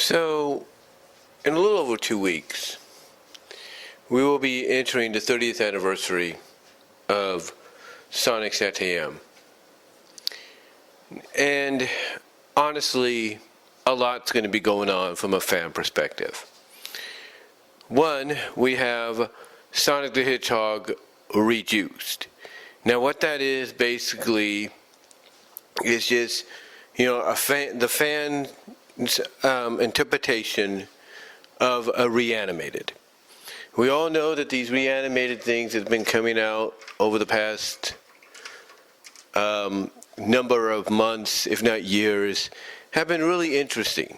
So, in a little over 2 weeks, we will be entering the 30th anniversary of Sonic Satam. And honestly, a lot's going to be going on from a fan perspective. One, we have Sonic the Hedgehog Rejuiced. Now what that is basically is just, the fan interpretation of a Reanimated. We all know that these Reanimated things have been coming out over the past number of months, if not years, have been really interesting.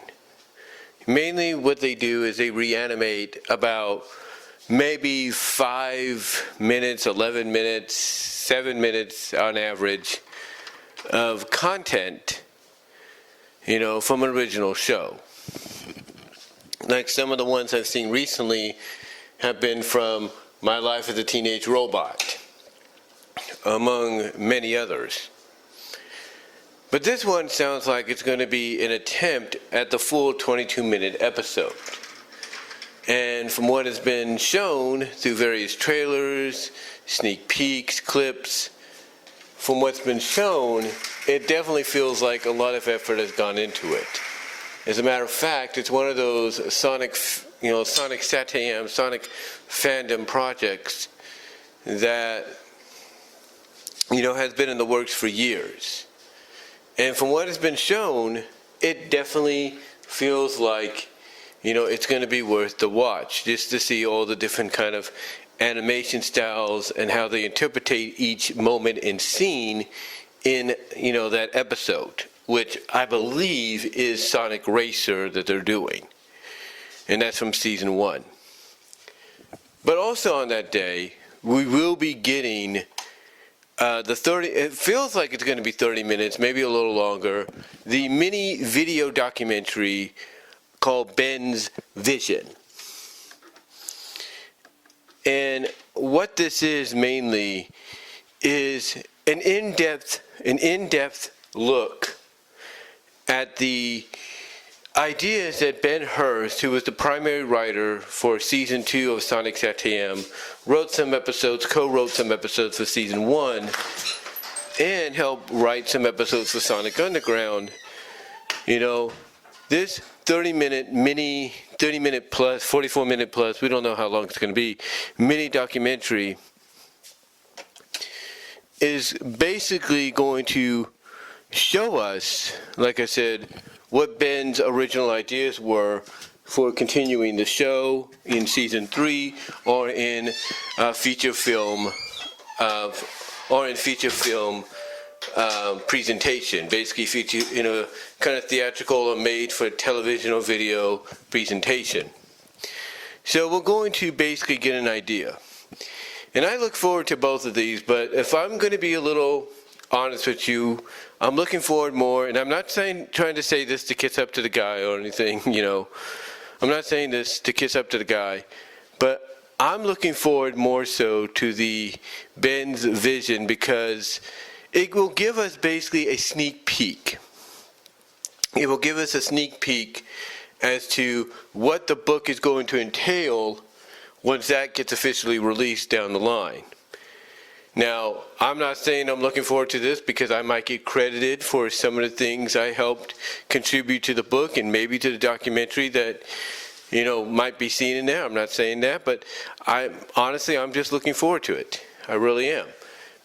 Mainly what they do is they reanimate about maybe 5 minutes, 11 minutes, 7 minutes on average of content, from an original show. Like some of the ones I've seen recently have been from My Life as a Teenage Robot, among many others. But this one sounds like it's going to be an attempt at the full 22-minute episode. And from what has been shown through various trailers, sneak peeks, clips, from what's been shown, it definitely feels like a lot of effort has gone into it. As a matter of fact, it's one of those Sonic Satam, Sonic fandom projects that, has been in the works for years. And from what has been shown, it definitely feels like, it's going to be worth the watch, just to see all the different kind of animation styles and how they interpret each moment and scene in, that episode, which I believe is Sonic Racer that they're doing. And that's from season 1. But also on that day, we will be getting it feels like it's going to be 30 minutes, maybe a little longer, the mini video documentary called Ben's Vision. And what this is mainly is an in-depth look at the ideas that Ben Hurst, who was the primary writer for season 2 of Sonic Satam, co-wrote some episodes for season 1, and helped write some episodes for Sonic Underground. This 30-minute plus, 44-minute plus, we don't know how long it's going to be, mini documentary is basically going to show us, like I said, what Ben's original ideas were for continuing the show in season 3 or in feature film presentation, basically feature in a kind of theatrical or made for television or video presentation. So we're going to basically get an idea. And I look forward to both of these, but if I'm going to be a little honest with you, I'm looking forward more, and I'm not trying to say this to kiss up to the guy or anything, I'm not saying this to kiss up to the guy, but I'm looking forward more so to the Ben's Vision, because it will give us basically a sneak peek. It will give us a sneak peek as to what the book is going to entail once that gets officially released down the line. Now, I'm not saying I'm looking forward to this because I might get credited for some of the things I helped contribute to the book and maybe to the documentary that, might be seen in there. I'm not saying that, but I'm just looking forward to it. I really am.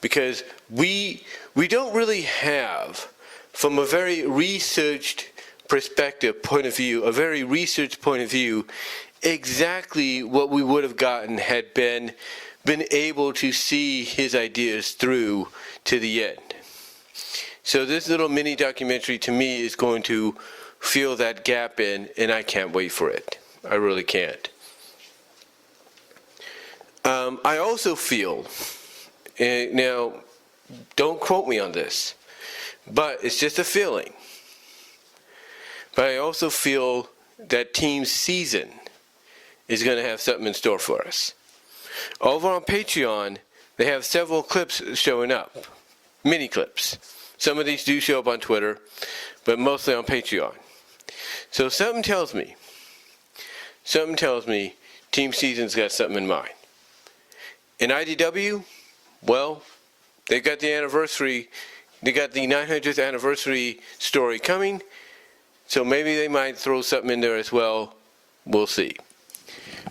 Because we don't really have, from a very researched point of view, exactly what we would have gotten had been able to see his ideas through to the end. So this little mini documentary to me is going to fill that gap in, and I can't wait for it. I really can't. I also feel, now don't quote me on this, but it's just a feeling, but I also feel that Team Season is going to have something in store for us. Over on Patreon, they have several clips showing up, mini clips. Some of these do show up on Twitter, but mostly on Patreon. So something tells me Team Season's got something in mind. In IDW, well, they got the 900th anniversary story coming, so maybe they might throw something in there as well. We'll see.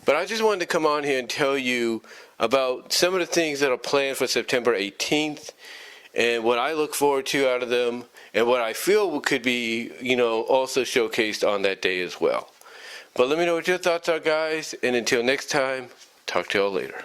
But I just wanted to come on here and tell you about some of the things that are planned for September 18th and what I look forward to out of them and what I feel could be, also showcased on that day as well. But let me know what your thoughts are, guys, and until next time, talk to y'all later.